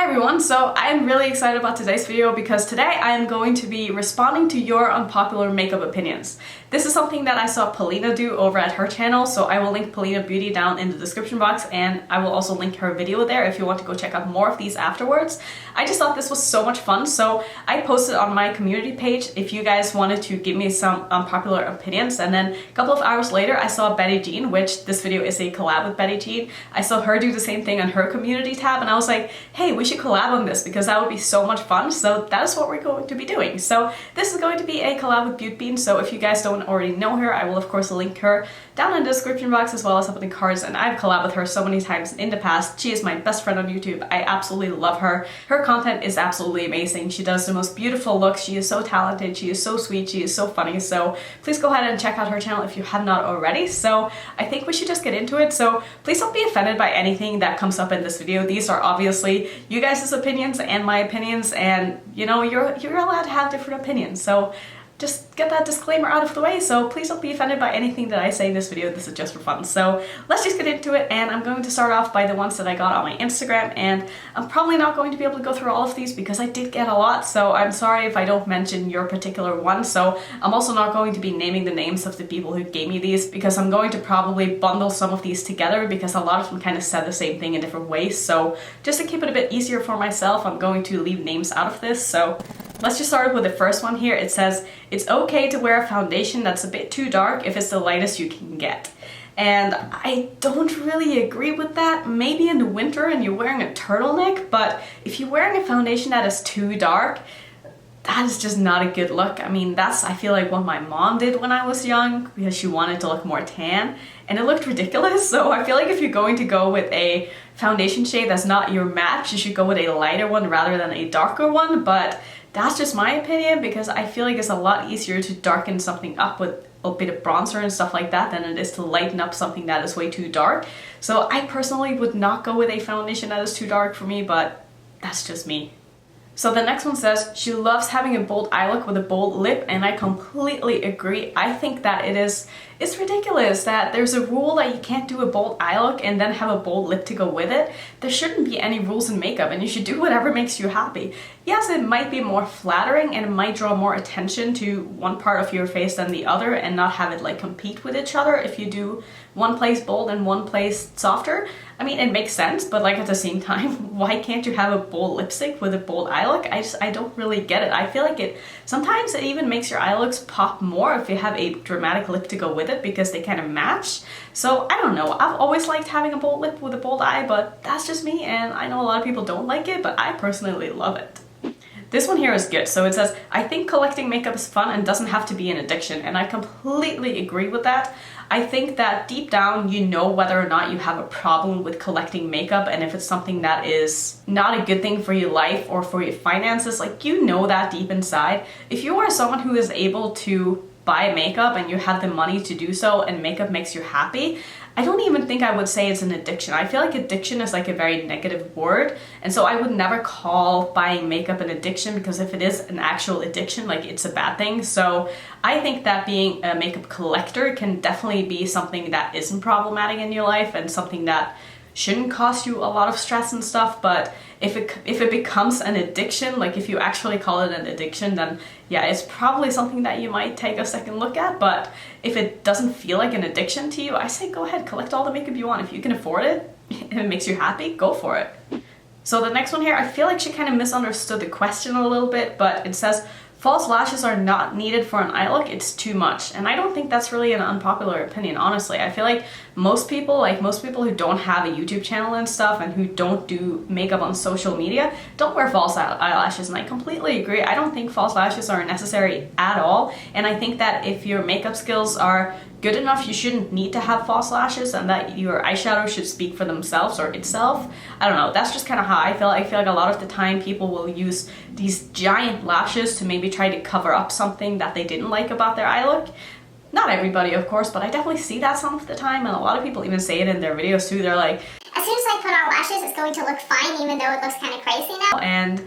everyone, so I'm really excited about today's video because today I am going to be responding to your unpopular makeup opinions. This is something that I saw Paulina do over at her channel, so I will link Paulina Beauty down in the description box and I will also link her video there if you want to go check out more of these afterwards. I just thought this was so much fun, so I posted on my community page if you guys wanted to give me some unpopular opinions, and then a couple of hours later I saw Betty Jean, which this video is a collab with Betty Jean. I saw her do the same thing on her community tab and I was like, hey, we should collab on this because that would be so much fun. So that is what we're going to be doing. So this is going to be a collab with Beautbean. So if you guys don't already know her, I will of course link her down in the description box as well as up in the cards. And I've collabed with her so many times in the past. She is my best friend on YouTube. I absolutely love her. Her content is absolutely amazing. She does the most beautiful looks. She is so talented. She is so sweet. She is so funny. So please go ahead and check out her channel if you have not already. So I think we should just get into it. So please don't be offended by anything that comes up in this video. These are obviously you guys' opinions and my opinions, and you know, you're allowed to have different opinions. So just get that disclaimer out of the way, so please don't be offended by anything that I say in this video. This is just for fun. So let's just get into it, and I'm going to start off by the ones that I got on my Instagram, and I'm probably not going to be able to go through all of these because I did get a lot, so I'm sorry if I don't mention your particular one. So I'm also not going to be naming the names of the people who gave me these because I'm going to probably bundle some of these together because a lot of them kind of said the same thing in different ways. So just to keep it a bit easier for myself, I'm going to leave names out of this. So let's just start with the first one here. It says, it's okay to wear a foundation that's a bit too dark if it's the lightest you can get. And I don't really agree with that. Maybe in the winter and you're wearing a turtleneck, but if you're wearing a foundation that is too dark, that is just not a good look. I mean, that's, I feel like, what my mom did when I was young because she wanted to look more tan and it looked ridiculous. So I feel like if you're going to go with a foundation shade that's not your match, you should go with a lighter one rather than a darker one. But that's just my opinion because I feel like it's a lot easier to darken something up with a bit of bronzer and stuff like that than it is to lighten up something that is way too dark. So I personally would not go with a foundation that is too dark for me, but that's just me. So the next one says, she loves having a bold eye look with a bold lip, and I completely agree. I think that it's ridiculous that there's a rule that you can't do a bold eye look and then have a bold lip to go with it. There shouldn't be any rules in makeup and you should do whatever makes you happy. Yes, it might be more flattering and it might draw more attention to one part of your face than the other and not have it like compete with each other if you do one place bold and one place softer. I mean, it makes sense, but like at the same time, why can't you have a bold lipstick with a bold eye look? I don't really get it. I feel like sometimes it even makes your eye looks pop more if you have a dramatic lip to go with it because they kind of match. So I don't know. I've always liked having a bold lip with a bold eye, but that's just me, and I know a lot of people don't like it, but I personally love it. This one here is good. So it says, I think collecting makeup is fun and doesn't have to be an addiction, and I completely agree with that. I think that deep down you know whether or not you have a problem with collecting makeup, and if it's something that is not a good thing for your life or for your finances, like you know that deep inside. If you are someone who is able to buy makeup and you have the money to do so and makeup makes you happy, I don't even think I would say it's an addiction. I feel like addiction is like a very negative word, and so I would never call buying makeup an addiction because if it is an actual addiction, like it's a bad thing. So I think that being a makeup collector can definitely be something that isn't problematic in your life and something that shouldn't cost you a lot of stress and stuff. But if it becomes an addiction, like if you actually call it an addiction, then yeah, it's probably something that you might take a second look at. But if it doesn't feel like an addiction to you, I say go ahead, collect all the makeup you want. If you can afford it and it makes you happy, go for it. So the next one here, I feel like she kind of misunderstood the question a little bit, but it says, false lashes are not needed for an eye look, it's too much. And I don't think that's really an unpopular opinion, honestly. I feel like most people who don't have a YouTube channel and stuff and who don't do makeup on social media don't wear false eyelashes, and I completely agree. I don't think false lashes are necessary at all, and I think that if your makeup skills are good enough, you shouldn't need to have false lashes, and that your eyeshadow should speak for themselves or itself. I don't know, that's just kind of how I feel. I feel like a lot of the time people will use these giant lashes to maybe try to cover up something that they didn't like about their eye look. Not everybody, of course, but I definitely see that some of the time, and a lot of people even say it in their videos too. They're like, as soon as I put on lashes, it's going to look fine even though it looks kind of crazy now. And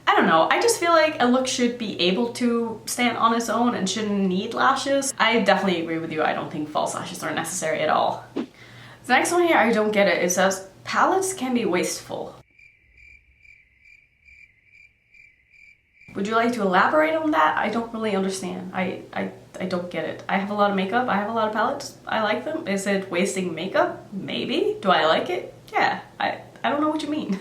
I don't know, I just feel like a look should be able to stand on its own and shouldn't need lashes. I definitely agree with you. I don't think false lashes are necessary at all. The next one here, I don't get it. It says, palettes can be wasteful. Would you like to elaborate on that? I don't really understand. I don't get it. I have a lot of makeup. I have a lot of palettes. I like them. Is it wasting makeup? Maybe. Do I like it? Yeah. I don't know what you mean.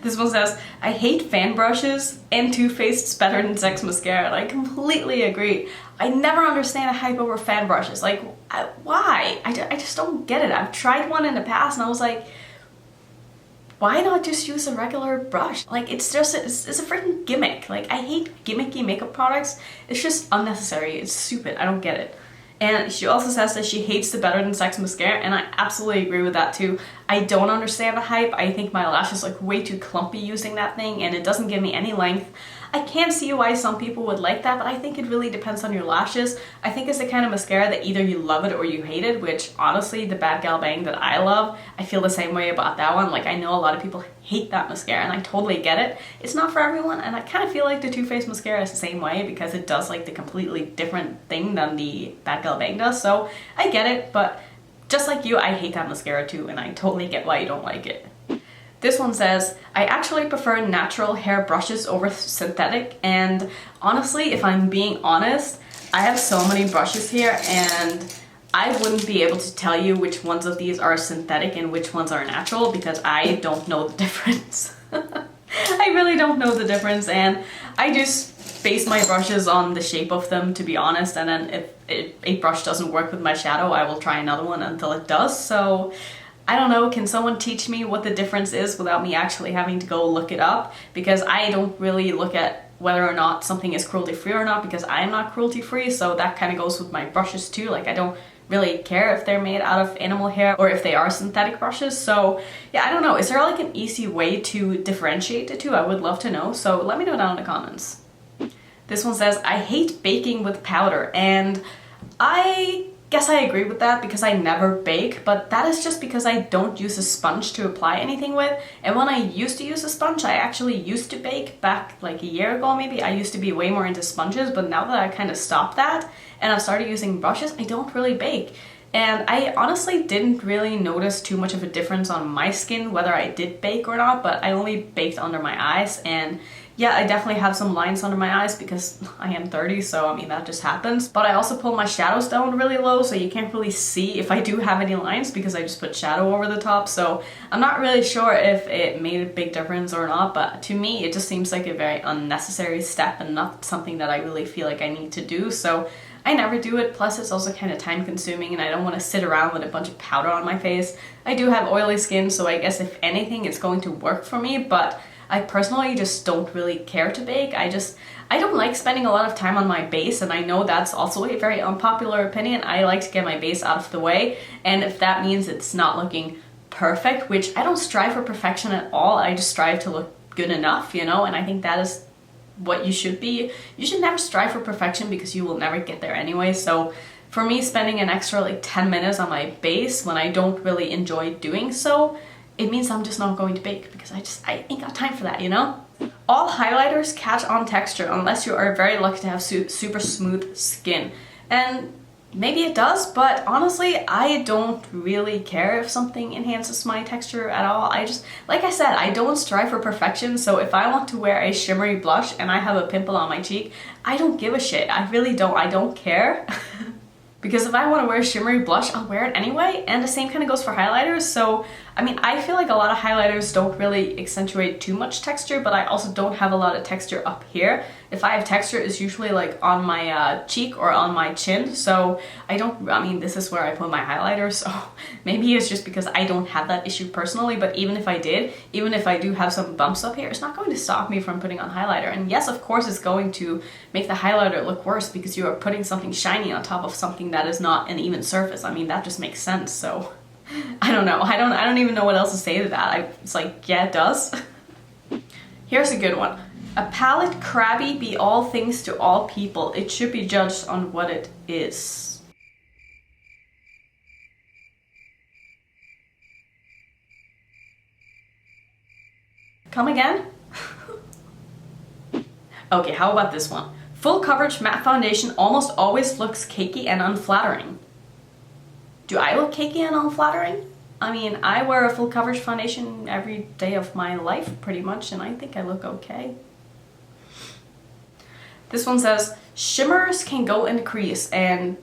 This one says, I hate fan brushes and Too Faced's Better Than Sex mascara. And I completely agree. I never understand a hype over fan brushes. Like, why? I just don't get it. I've tried one in the past and I was like, why not just use a regular brush? Like, it's a freaking gimmick. Like, I hate gimmicky makeup products. It's just unnecessary. It's stupid. I don't get it. And she also says that she hates the Better Than Sex mascara, and I absolutely agree with that too. I don't understand the hype. I think my lashes look way too clumpy using that thing, and it doesn't give me any length. I can see why some people would like that, but I think it really depends on your lashes. I think it's the kind of mascara that either you love it or you hate it, which honestly, the badgalbang that I love, I feel the same way about that one. Like, I know a lot of people hate that mascara, and I totally get it. It's not for everyone, and I kind of feel like the Too Faced mascara is the same way because it does like the completely different thing than the badgalbang does, so I get it, but just like you, I hate that mascara too, and I totally get why you don't like it. This one says, I actually prefer natural hair brushes over synthetic, and honestly, if I'm being honest, I have so many brushes here and I wouldn't be able to tell you which ones of these are synthetic and which ones are natural because I don't know the difference. I really don't know the difference, and I just base my brushes on the shape of them, to be honest, and then if a brush doesn't work with my shadow, I will try another one until it does. So I don't know, can someone teach me what the difference is without me actually having to go look it up? Because I don't really look at whether or not something is cruelty-free or not because I am not cruelty-free, so that kind of goes with my brushes too. Like, I don't really care if they're made out of animal hair or if they are synthetic brushes. So yeah, I don't know. Is there like an easy way to differentiate the two? I would love to know, so let me know down in the comments. This one says, I hate baking with powder, and I guess I agree with that because I never bake, but that is just because I don't use a sponge to apply anything with. And when I used to use a sponge, I actually used to bake back like a year ago maybe. I used to be way more into sponges, but now that I kind of stopped that and I've started using brushes, I don't really bake. And I honestly didn't really notice too much of a difference on my skin whether I did bake or not, but I only baked under my eyes, and yeah, I definitely have some lines under my eyes because I am 30, so I mean, that just happens. But I also pull my shadows down really low, so you can't really see if I do have any lines because I just put shadow over the top. So I'm not really sure if it made a big difference or not, but to me, it just seems like a very unnecessary step and not something that I really feel like I need to do. So I never do it, plus it's also kind of time consuming and I don't want to sit around with a bunch of powder on my face. I do have oily skin, so I guess if anything, it's going to work for me, but I personally just don't really care to bake. I don't like spending a lot of time on my base, and I know that's also a very unpopular opinion. I like to get my base out of the way, and if that means it's not looking perfect, which I don't strive for perfection at all, I just strive to look good enough, you know, and I think that is what you should be. You should never strive for perfection because you will never get there anyway. So for me, spending an extra like 10 minutes on my base when I don't really enjoy doing so, it means I'm just not going to bake because I ain't got time for that, you know? All highlighters catch on texture unless you are very lucky to have super smooth skin. And maybe it does, but honestly, I don't really care if something enhances my texture at all. Like I said, I don't strive for perfection, so if I want to wear a shimmery blush and I have a pimple on my cheek, I don't give a shit. I really don't. I don't care. Because if I want to wear shimmery blush, I'll wear it anyway, and the same kind of goes for highlighters. So, I mean, I feel like a lot of highlighters don't really accentuate too much texture, but I also don't have a lot of texture up here. If I have texture, it's usually like on my cheek or on my chin, so I mean, this is where I put my highlighter, so maybe it's just because I don't have that issue personally, but even if I did, even if I do have some bumps up here, it's not going to stop me from putting on highlighter. And yes, of course, it's going to make the highlighter look worse because you are putting something shiny on top of something that is not an even surface. I mean, that just makes sense, so I don't know. I don't even know what else to say to that. It's like, yeah, it does. Here's a good one. A palette crabby be all things to all people. It should be judged on what it is. Come again? Okay, how about this one? Full coverage matte foundation almost always looks cakey and unflattering. Do I look cakey and unflattering? I mean, I wear a full coverage foundation every day of my life pretty much, and I think I look okay. This one says, shimmers can go in the crease, and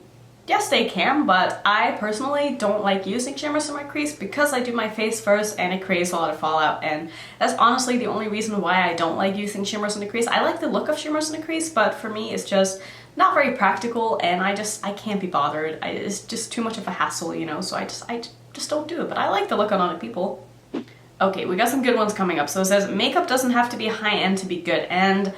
yes, they can, but I personally don't like using shimmers in my crease because I do my face first and it creates a lot of fallout, and that's honestly the only reason why I don't like using shimmers in the crease. I like the look of shimmers in the crease, but for me it's just not very practical, and I can't be bothered. It's just too much of a hassle, you know, so I just don't do it, but I like the look on other people. Okay, we got some good ones coming up. So it says, makeup doesn't have to be high-end to be good, and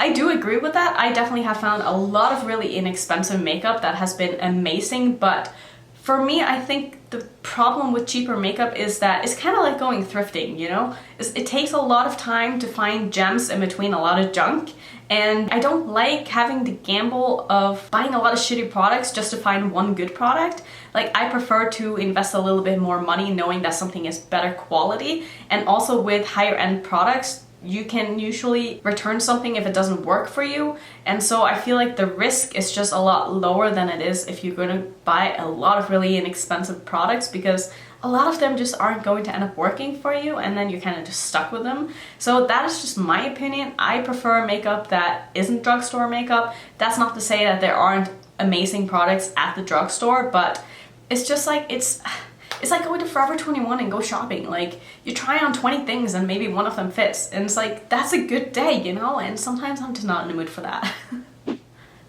I do agree with that. I definitely have found a lot of really inexpensive makeup that has been amazing, but for me, I think the problem with cheaper makeup is that it's kind of like going thrifting, you know? It takes a lot of time to find gems in between a lot of junk, and I don't like having the gamble of buying a lot of shitty products just to find one good product. Like, I prefer to invest a little bit more money knowing that something is better quality, and also with higher end products, you can usually return something if it doesn't work for you, and so I feel like the risk is just a lot lower than it is if you're going to buy a lot of really inexpensive products, because a lot of them just aren't going to end up working for you, and then you're kind of just stuck with them. So that is just my opinion. I prefer makeup that isn't drugstore makeup. That's not to say that there aren't amazing products at the drugstore, but it's just like, it's like going to Forever 21 and go shopping. Like, you try on 20 things and maybe one of them fits, and it's like, that's a good day, you know? And sometimes I'm just not in the mood for that.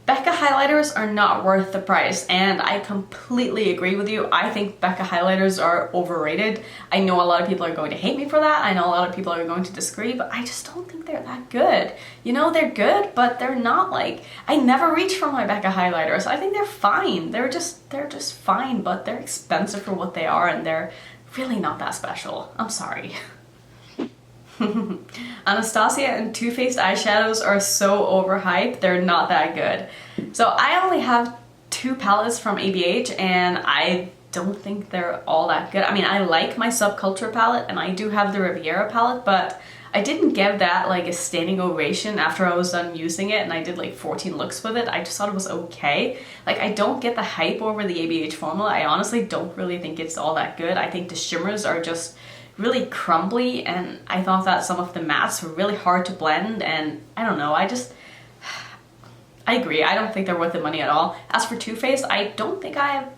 Becca highlighters are not worth the price, and I completely agree with you. I think Becca highlighters are overrated. I know a lot of people are going to hate me for that. I know a lot of people are going to disagree, but I just don't think they're that good. You know, they're good, but they're not like, I never reach for my Becca highlighters. I think they're fine. They're just fine, but they're expensive for what they are, and they're really not that special. I'm sorry. Anastasia and Too Faced eyeshadows are so overhyped, they're not that good. So I only have 2 palettes from ABH, and I don't think they're all that good. I mean, I like my Subculture palette, and I do have the Riviera palette, but I didn't give that like a standing ovation after I was done using it, and I did like 14 looks with it. I just thought it was okay. Like, I don't get the hype over the ABH formula. I honestly don't really think it's all that good. I think the shimmers are just really crumbly, and I thought that some of the mattes were really hard to blend, and I don't know, I agree, I don't think they're worth the money at all. As for Too Faced, I don't think I have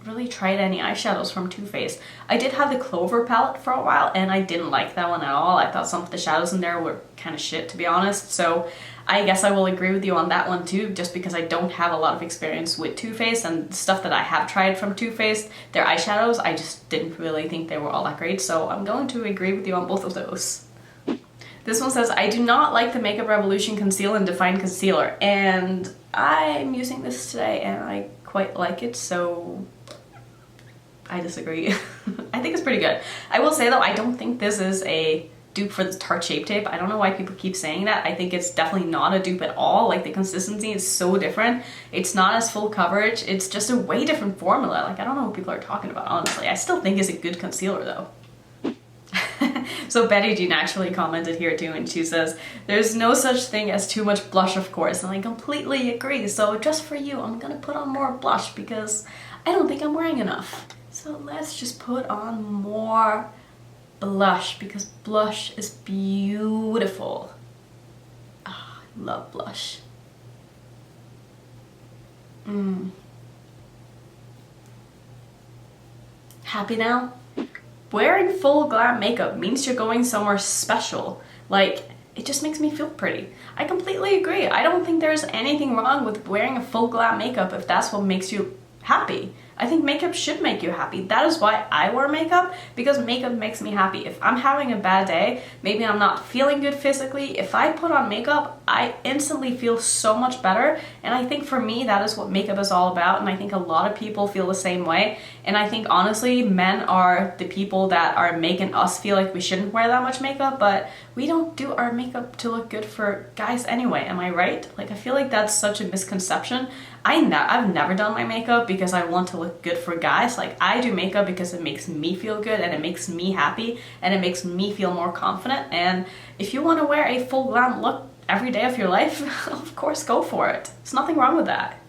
really tried any eyeshadows from Too Faced. I did have the Clover palette for a while, and I didn't like that one at all. I thought some of the shadows in there were kind of shit, to be honest, so I guess I will agree with you on that one too, just because I don't have a lot of experience with Too Faced, and the stuff that I have tried from Too Faced, their eyeshadows, I just didn't really think they were all that great, so I'm going to agree with you on both of those. This one says, I do not like the Makeup Revolution Conceal and Define Concealer, and I'm using this today and I quite like it, so I disagree. I think it's pretty good. I will say though, I don't think this is a dupe for the Tarte Shape Tape. I don't know why people keep saying that. I think it's definitely not a dupe at all. Like, the consistency is so different. It's not as full coverage. It's just a way different formula. Like, I don't know what people are talking about, honestly. I still think it's a good concealer though. So Betty Jean actually commented here too, and she says, there's no such thing as too much blush, of course, and I completely agree. So just for you, I'm gonna put on more blush because I don't think I'm wearing enough. So let's just put on more blush because blush is beautiful. Oh, I love blush. Happy now? Wearing full glam makeup means you're going somewhere special. Like, it just makes me feel pretty. I completely agree. I don't think there's anything wrong with wearing a full glam makeup if that's what makes you happy. I think makeup should make you happy. That is why I wear makeup, because makeup makes me happy. If I'm having a bad day, maybe I'm not feeling good physically, if I put on makeup, I instantly feel so much better. And I think for me, that is what makeup is all about. And I think a lot of people feel the same way. And I think honestly, men are the people that are making us feel like we shouldn't wear that much makeup, but we don't do our makeup to look good for guys anyway. Am I right? Like, I feel like that's such a misconception. I've never done my makeup because I want to look good for guys. Like, I do makeup because it makes me feel good and it makes me happy and it makes me feel more confident. And if you want to wear a full glam look every day of your life, of course, go for it. There's nothing wrong with that.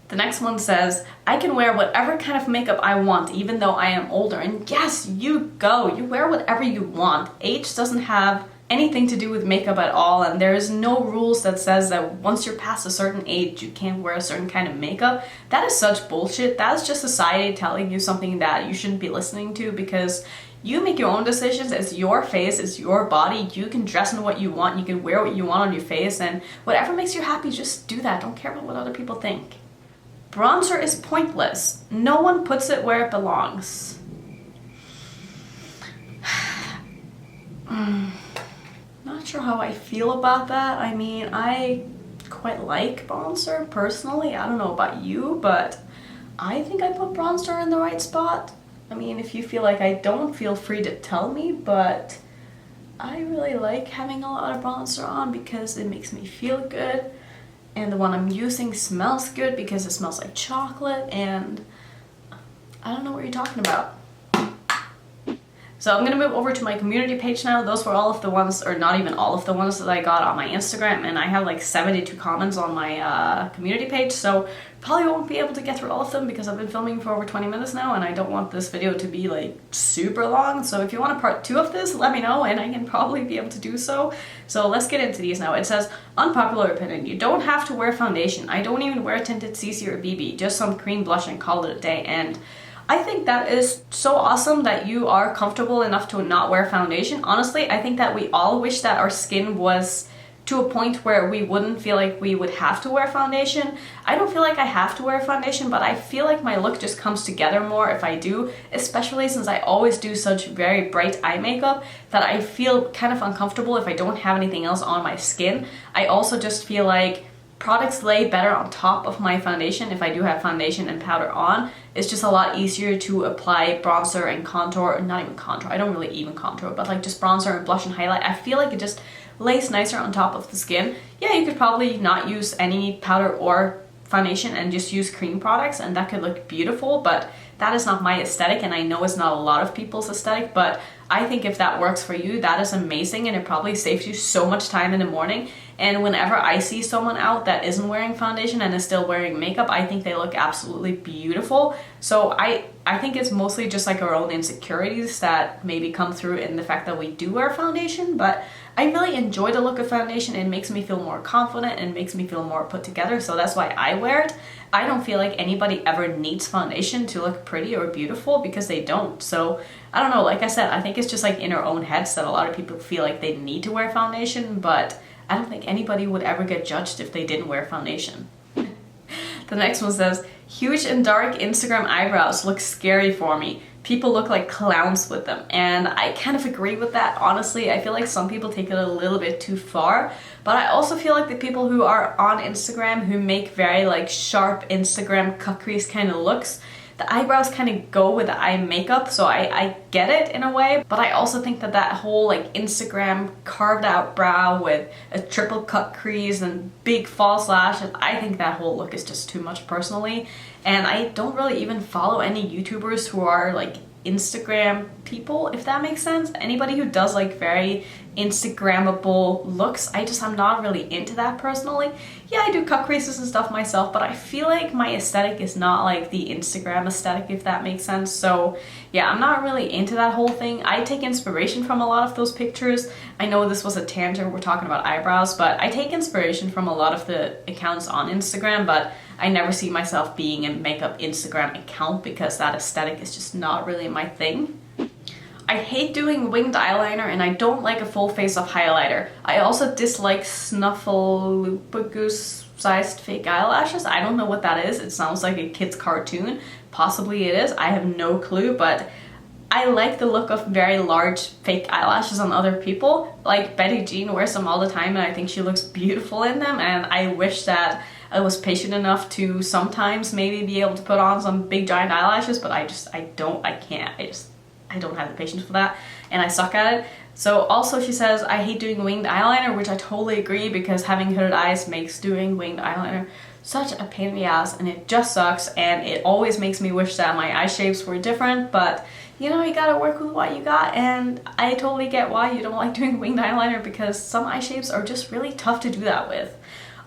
The next one says, I can wear whatever kind of makeup I want even though I am older. And yes, you go. You wear whatever you want. Age doesn't have anything to do with makeup at all, and there is no rules that says that once you're past a certain age you can't wear a certain kind of makeup. That is such bullshit. That is just society telling you something that you shouldn't be listening to, because you make your own decisions. It's your face, it's your body. You can dress in what you want, you can wear what you want on your face, and whatever makes you happy, just do that. Don't care about what other people think. Bronzer is pointless. No one puts it where it belongs. Not sure how I feel about that. I mean, I quite like bronzer personally. I don't know about you, but I think I put bronzer in the right spot. I mean, if you feel like I don't, feel free to tell me, but I really like having a lot of bronzer on because it makes me feel good, and the one I'm using smells good because it smells like chocolate, and I don't know what you're talking about. So I'm gonna move over to my community page now. Those were all of the ones, or not even all of the ones, that I got on my Instagram, and I have like 72 comments on my community page, so probably won't be able to get through all of them because I've been filming for over 20 minutes now, and I don't want this video to be like super long. So if you want a part 2 of this, let me know and I can probably be able to do so. So let's get into these now. It says, unpopular opinion, you don't have to wear foundation. I don't even wear tinted CC or BB, just some cream blush and call it a day. And I think that is so awesome that you are comfortable enough to not wear foundation. Honestly, I think that we all wish that our skin was to a point where we wouldn't feel like we would have to wear foundation. I don't feel like I have to wear foundation, but I feel like my look just comes together more if I do, especially since I always do such very bright eye makeup that I feel kind of uncomfortable if I don't have anything else on my skin. I also just feel like products lay better on top of my foundation if I do have foundation and powder on. It's just a lot easier to apply bronzer and contour, not even contour, I don't really even contour, but like just bronzer and blush and highlight. I feel like it just lays nicer on top of the skin. Yeah, you could probably not use any powder or foundation and just use cream products, and that could look beautiful, but that is not my aesthetic, and I know it's not a lot of people's aesthetic, but I think if that works for you, that is amazing, and it probably saves you so much time in the morning. And whenever I see someone out that isn't wearing foundation and is still wearing makeup, I think they look absolutely beautiful. So I think it's mostly just like our own insecurities that maybe come through in the fact that we do wear foundation, but I really enjoy the look of foundation. It makes me feel more confident and makes me feel more put together, so that's why I wear it. I don't feel like anybody ever needs foundation to look pretty or beautiful, because they don't. So I don't know, like I said, I think it's just like in our own heads that a lot of people feel like they need to wear foundation, but I don't think anybody would ever get judged if they didn't wear foundation. The next one says, huge and dark Instagram eyebrows look scary for me. People look like clowns with them. And I kind of agree with that, honestly. I feel like some people take it a little bit too far, but I also feel like the people who are on Instagram who make very like sharp Instagram cut crease kind of looks, the eyebrows kind of go with the eye makeup, so I get it in a way, but I also think that that whole like Instagram carved out brow with a triple cut crease and big false lashes, I think that whole look is just too much personally. And I don't really even follow any YouTubers who are like Instagram people, if that makes sense. Anybody who does like very Instagrammable looks, I'm not really into that personally. Yeah, I do cut creases and stuff myself, but I feel like my aesthetic is not like the Instagram aesthetic, if that makes sense. So yeah, I'm not really into that whole thing. I take inspiration from a lot of those pictures. I know this was a tangent, we're talking about eyebrows, but I take inspiration from a lot of the accounts on Instagram, but I never see myself being a makeup Instagram account because that aesthetic is just not really my thing. I hate doing winged eyeliner, and I don't like a full face of highlighter. I also dislike snuffleupagus sized fake eyelashes. I don't know what that is. It sounds like a kid's cartoon. Possibly it is. I have no clue, but I like the look of very large fake eyelashes on other people. Like Betty Jean wears them all the time, and I think she looks beautiful in them, and I wish that I was patient enough to sometimes maybe be able to put on some big giant eyelashes, but I don't have the patience for that, and I suck at it. So also she says, I hate doing winged eyeliner, which I totally agree, because having hooded eyes makes doing winged eyeliner such a pain in the ass, and it just sucks, and it always makes me wish that my eye shapes were different, but you know, you gotta work with what you got, and I totally get why you don't like doing winged eyeliner, because some eye shapes are just really tough to do that with.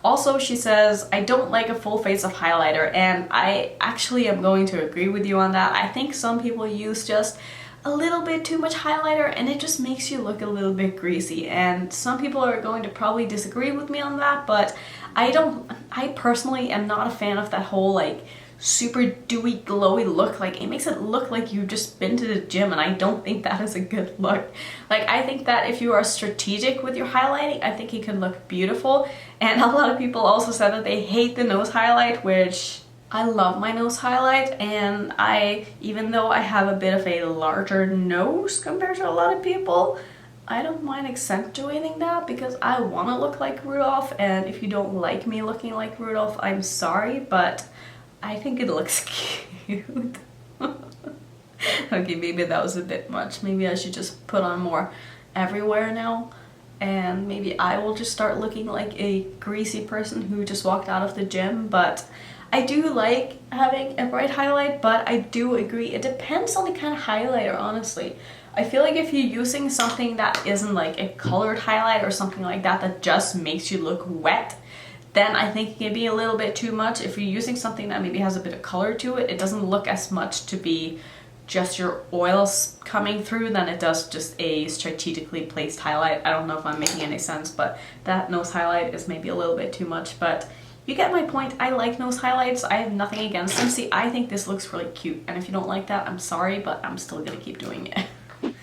Also, she says, I don't like a full face of highlighter, and I actually am going to agree with you on that. I think some people use just a little bit too much highlighter and it just makes you look a little bit greasy. And some people are going to probably disagree with me on that, but I personally am not a fan of that whole like super dewy glowy look. Like it makes it look like you've just been to the gym, and I don't think that is a good look. Like I think that if you are strategic with your highlighting, I think it can look beautiful. And a lot of people also said that they hate the nose highlight, which I love my nose highlight, and even though I have a bit of a larger nose compared to a lot of people, I don't mind accentuating that because I want to look like Rudolph. And if you don't like me looking like Rudolph, I'm sorry, but I think it looks cute. Okay, maybe that was a bit much. Maybe I should just put on more everywhere now, and maybe I will just start looking like a greasy person who just walked out of the gym. But I do like having a bright highlight, but I do agree it depends on the kind of highlighter, honestly. I feel like if you're using something that isn't like a colored highlight or something like that that just makes you look wet, then I think it can be a little bit too much. If you're using something that maybe has a bit of color to it, it doesn't look as much to be just your oils coming through than it does just a strategically placed highlight. I don't know if I'm making any sense, but that nose highlight is maybe a little bit too much, but you get my point. I like nose highlights. I have nothing against them. See, I think this looks really cute, and if you don't like that, I'm sorry, but I'm still gonna keep doing it.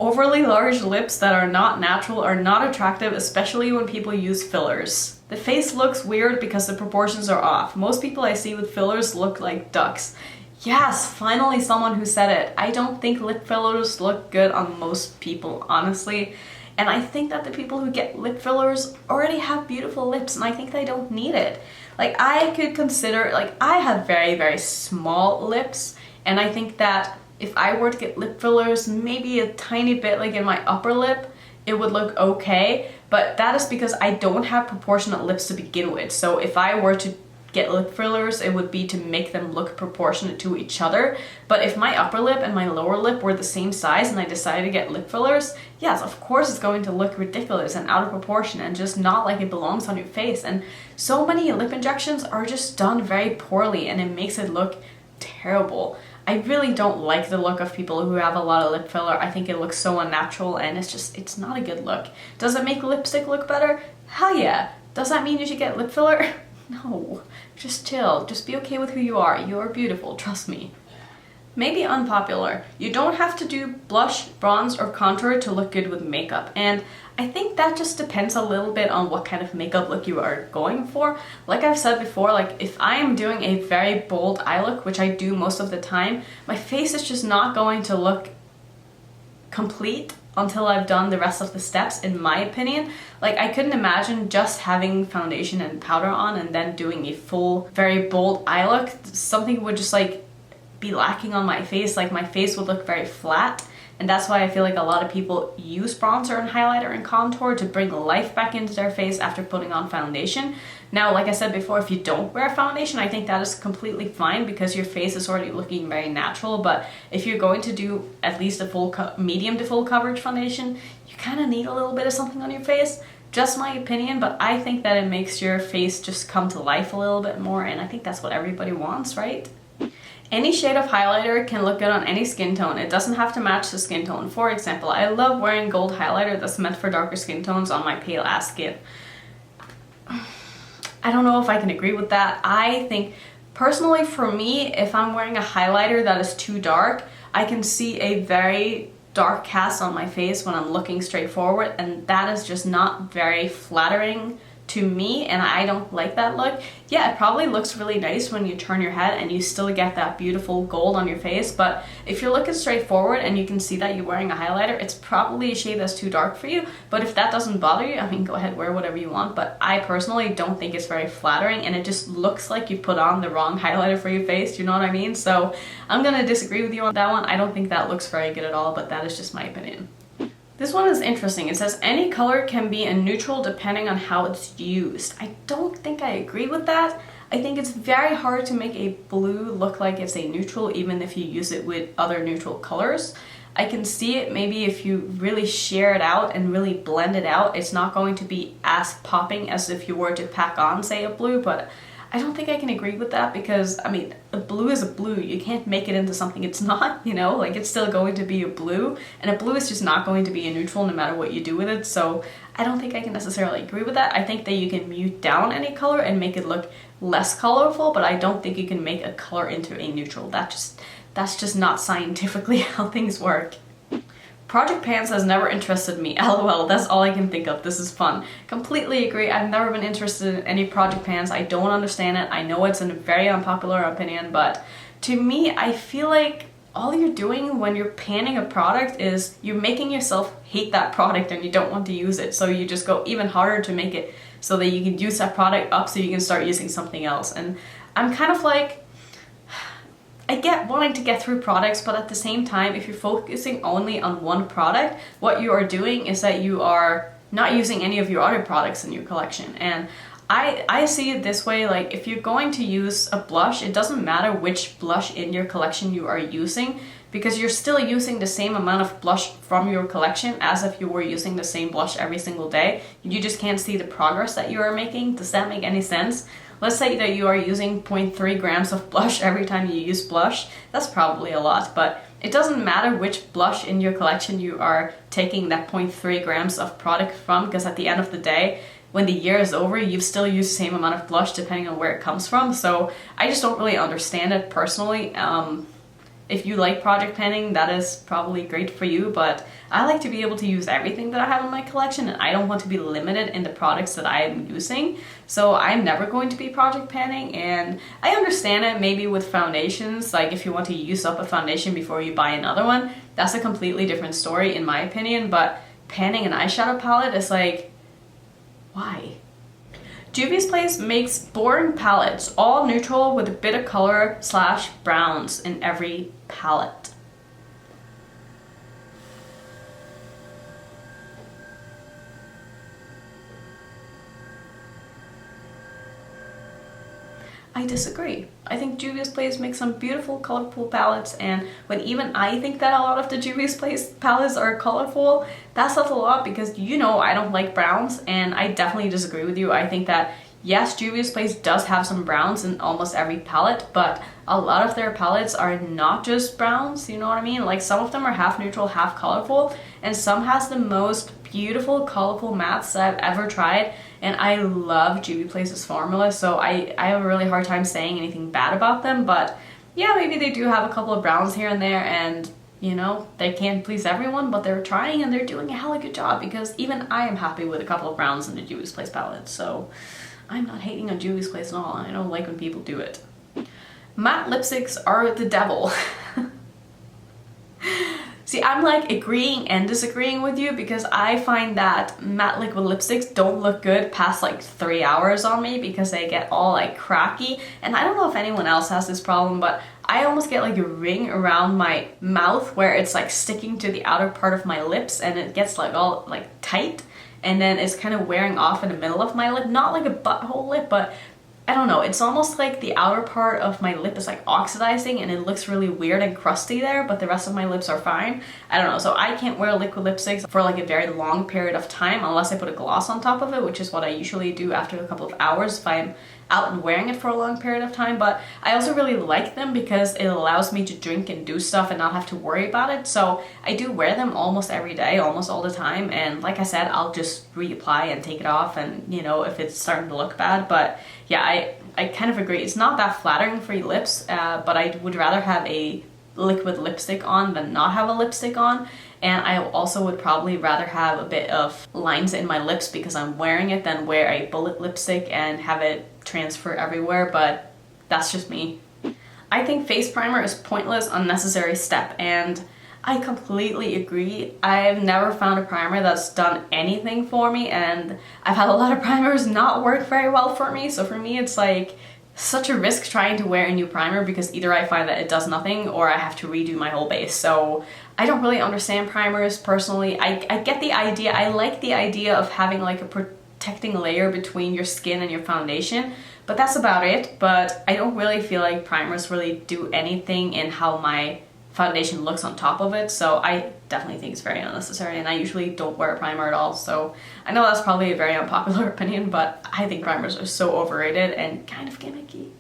Overly large lips that are not natural are not attractive, especially when people use fillers. The face looks weird because the proportions are off. Most people I see with fillers look like ducks. Yes, finally someone who said it. I don't think lip fillers look good on most people, honestly. And I think that the people who get lip fillers already have beautiful lips, and I think they don't need it. Like I could consider, like I have very, very small lips, and I think that if I were to get lip fillers, maybe a tiny bit like in my upper lip, it would look okay. But that is because I don't have proportionate lips to begin with. So if I were to get lip fillers, it would be to make them look proportionate to each other. But if my upper lip and my lower lip were the same size and I decided to get lip fillers, yes, of course it's going to look ridiculous and out of proportion and just not like it belongs on your face. And so many lip injections are just done very poorly, and it makes it look terrible. I really don't like the look of people who have a lot of lip filler. I think it looks so unnatural, and it's not a good look. Does it make lipstick look better? Hell yeah. Does that mean you should get lip filler? No. Just chill. Just be okay with who you are. You are beautiful, trust me. Maybe unpopular. You don't have to do blush, bronze, or contour to look good with makeup. And I think that just depends a little bit on what kind of makeup look you are going for. Like I've said before, like if I am doing a very bold eye look, which I do most of the time, my face is just not going to look complete until I've done the rest of the steps, in my opinion. Like I couldn't imagine just having foundation and powder on and then doing a full, very bold eye look. Something would just like be lacking on my face. Like my face would look very flat. And that's why I feel like a lot of people use bronzer and highlighter and contour to bring life back into their face after putting on foundation. Now, like I said before, if you don't wear foundation, I think that is completely fine because your face is already looking very natural. But if you're going to do at least a full medium to full coverage foundation, you kind of need a little bit of something on your face. Just my opinion, but I think that it makes your face just come to life a little bit more, and I think that's what everybody wants, right? Any shade of highlighter can look good on any skin tone. It doesn't have to match the skin tone. For example, I love wearing gold highlighter that's meant for darker skin tones on my pale ass skin. I don't know if I can agree with that. I think, personally for me, if I'm wearing a highlighter that is too dark, I can see a very dark cast on my face when I'm looking straight forward, and that is just not very flattering to me, and I don't like that look. Yeah, it probably looks really nice when you turn your head and you still get that beautiful gold on your face, but if you're looking straight forward and you can see that you're wearing a highlighter, it's probably a shade that's too dark for you. But if that doesn't bother you, I mean, go ahead, wear whatever you want, but I personally don't think it's very flattering, and it just looks like you put on the wrong highlighter for your face, you know what I mean? So I'm gonna disagree with you on that one. I don't think that looks very good at all, but that is just my opinion. This one is interesting. It says any color can be a neutral depending on how it's used. I don't think I agree with that. I think it's very hard to make a blue look like it's a neutral even if you use it with other neutral colors. I can see it maybe if you really shear it out and really blend it out, it's not going to be as popping as if you were to pack on, say, a blue, but I don't think I can agree with that because, I mean, a blue is a blue. You can't make it into something it's not, you know? Like, it's still going to be a blue, and a blue is just not going to be a neutral no matter what you do with it. So I don't think I can necessarily agree with that. I think that you can mute down any color and make it look less colorful, but I don't think you can make a color into a neutral. That's just not scientifically how things work. Project pans has never interested me. LOL, that's all I can think of. This is fun. Completely agree. I've never been interested in any project pans. I don't understand it. I know it's a very unpopular opinion, but to me, I feel like all you're doing when you're panning a product is you're making yourself hate that product and you don't want to use it. So you just go even harder to make it so that you can use that product up so you can start using something else. And I'm kind of like, I get wanting to get through products, but at the same time, if you're focusing only on one product, what you are doing is that you are not using any of your other products in your collection. And I see it this way, like if you're going to use a blush, it doesn't matter which blush in your collection you are using, because you're still using the same amount of blush from your collection as if you were using the same blush every single day. You just can't see the progress that you are making. Does that make any sense? Let's say that you are using 0.3 grams of blush every time you use blush. That's probably a lot, but it doesn't matter which blush in your collection you are taking that 0.3 grams of product from, because at the end of the day, when the year is over, you've still used the same amount of blush depending on where it comes from. So I just don't really understand it personally. If you like project panning, that is probably great for you, but I like to be able to use everything that I have in my collection, and I don't want to be limited in the products that I am using. So I'm never going to be project panning, and I understand it maybe with foundations, like if you want to use up a foundation before you buy another one, that's a completely different story in my opinion, but panning an eyeshadow palette is like, why? Juvia's Place makes boring palettes, all neutral with a bit of color / browns in every palette. I disagree. I think Juvia's Place makes some beautiful, colorful palettes, and when even I think that a lot of the Juvia's Place palettes are colorful, that says a lot because you know I don't like browns, and I definitely disagree with you. I think that yes, Juvia's Place does have some browns in almost every palette, but a lot of their palettes are not just browns, you know what I mean? Like some of them are half neutral, half colorful, and some has the most beautiful, colorful mattes that I've ever tried. And I love Juvia's Place's formula, so I have a really hard time saying anything bad about them, but yeah, maybe they do have a couple of browns here and there, and you know, they can't please everyone, but they're trying and they're doing a hella good job, because even I am happy with a couple of browns in the Juvia's Place palette, so I'm not hating on Juvia's Place at all. I don't like when people do it. Matte lipsticks are the devil. See, I'm like agreeing and disagreeing with you, because I find that matte liquid lipsticks don't look good past like 3 hours on me because they get all like cracky. And I don't know if anyone else has this problem, but I almost get like a ring around my mouth where it's like sticking to the outer part of my lips, and it gets like all like tight, and then it's kind of wearing off in the middle of my lip. Not like a butthole lip, but I don't know, it's almost like the outer part of my lip is like oxidizing and it looks really weird and crusty there, but the rest of my lips are fine. I don't know, so I can't wear liquid lipsticks for like a very long period of time unless I put a gloss on top of it, which is what I usually do after a couple of hours if I'm out and wearing it for a long period of time. But I also really like them because it allows me to drink and do stuff and not have to worry about it. So I do wear them almost every day, almost all the time, and like I said, I'll just reapply and take it off, and you know, if it's starting to look bad. But yeah, I kind of agree. It's not that flattering for your lips, but I would rather have a liquid lipstick on than not have a lipstick on. And I also would probably rather have a bit of lines in my lips because I'm wearing it than wear a bullet lipstick and have it transfer everywhere, but that's just me. I think face primer is a pointless, unnecessary step, and I completely agree. I've never found a primer that's done anything for me, and I've had a lot of primers not work very well for me, so for me it's like such a risk trying to wear a new primer because either I find that it does nothing or I have to redo my whole base. So I don't really understand primers personally. I get the idea. I like the idea of having like a protecting layer between your skin and your foundation, but that's about it. But I don't really feel like primers really do anything in how my foundation looks on top of it, so I definitely think it's very unnecessary, and I usually don't wear a primer at all, so I know that's probably a very unpopular opinion, but I think primers are so overrated and kind of gimmicky.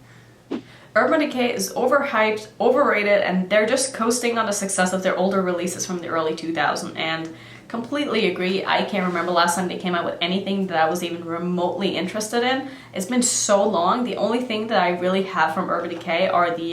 Urban Decay is overhyped, overrated, and they're just coasting on the success of their older releases from the early 2000s, and completely agree. I can't remember last time they came out with anything that I was even remotely interested in. It's been so long. The only thing that I really have from Urban Decay are the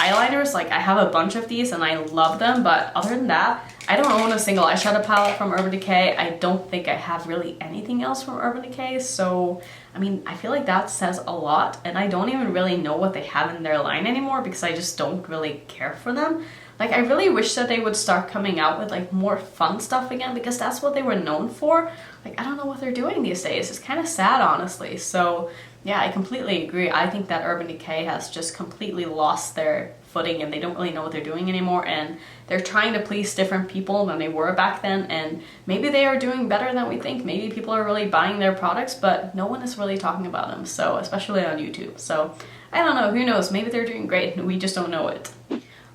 eyeliners. Like, I have a bunch of these and I love them, but other than that, I don't own a single eyeshadow palette from Urban Decay. I don't think I have really anything else from Urban Decay, so I mean, I feel like that says a lot, and I don't even really know what they have in their line anymore because I just don't really care for them. Like, I really wish that they would start coming out with like more fun stuff again, because that's what they were known for. Like, I don't know what they're doing these days. It's kind of sad, honestly. So yeah, I completely agree. I think that Urban Decay has just completely lost their footing, and they don't really know what they're doing anymore, and they're trying to please different people than they were back then, and maybe they are doing better than we think. Maybe people are really buying their products, but no one is really talking about them, so especially on YouTube. So I don't know, who knows, maybe they're doing great and we just don't know it.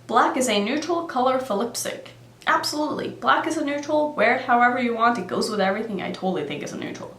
Black is a neutral color for lipstick. Absolutely, black is a neutral. Wear it however you want, it goes with everything. I totally think it's a neutral.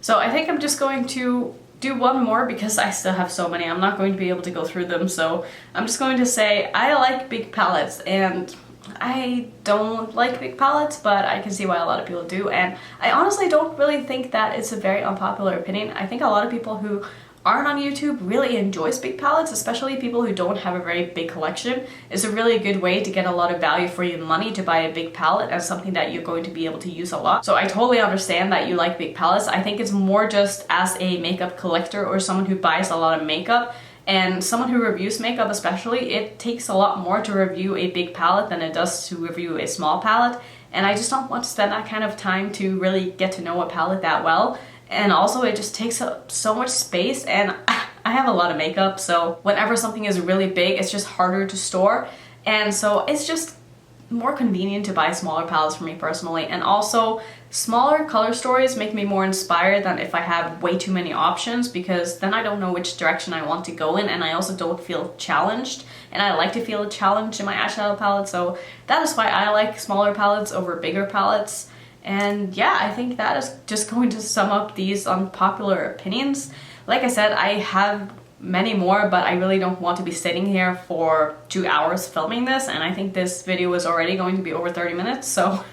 So I think I'm just going to do one more because I still have so many. I'm not going to be able to go through them, so I'm just going to say I like big palettes, and I don't like big palettes, but I can see why a lot of people do, and I honestly don't really think that it's a very unpopular opinion. I think a lot of people who aren't on YouTube really enjoys big palettes, especially people who don't have a very big collection. It's a really good way to get a lot of value for your money to buy a big palette as something that you're going to be able to use a lot. So I totally understand that you like big palettes. I think it's more just as a makeup collector or someone who buys a lot of makeup, and someone who reviews makeup especially, it takes a lot more to review a big palette than it does to review a small palette, and I just don't want to spend that kind of time to really get to know a palette that well. And also it just takes up so much space, and I have a lot of makeup, so whenever something is really big, it's just harder to store, and so it's just more convenient to buy smaller palettes for me personally. And also, smaller color stories make me more inspired than if I have way too many options, because then I don't know which direction I want to go in, and I also don't feel challenged, and I like to feel a challenge in my eyeshadow palette, so that is why I like smaller palettes over bigger palettes. And yeah, I think that is just going to sum up these unpopular opinions. Like I said, I have many more, but I really don't want to be sitting here for 2 hours filming this, and I think this video is already going to be over 30 minutes, so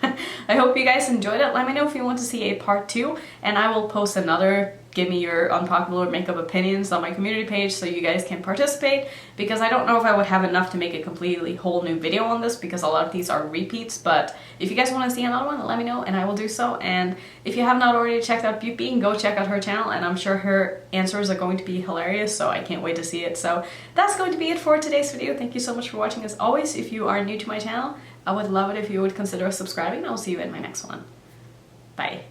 I hope you guys enjoyed it. Let me know if you want to see a part 2, and I will post another give me your unpopular makeup opinions on my community page so you guys can participate, because I don't know if I would have enough to make a completely whole new video on this, because a lot of these are repeats. But if you guys want to see another one, let me know and I will do so. And if you have not already checked out Beautbean, go check out her channel, and I'm sure her answers are going to be hilarious, so I can't wait to see it. So that's going to be it for today's video. Thank you so much for watching. As always, if you are new to my channel, I would love it if you would consider subscribing. I'll see you in my next one. Bye.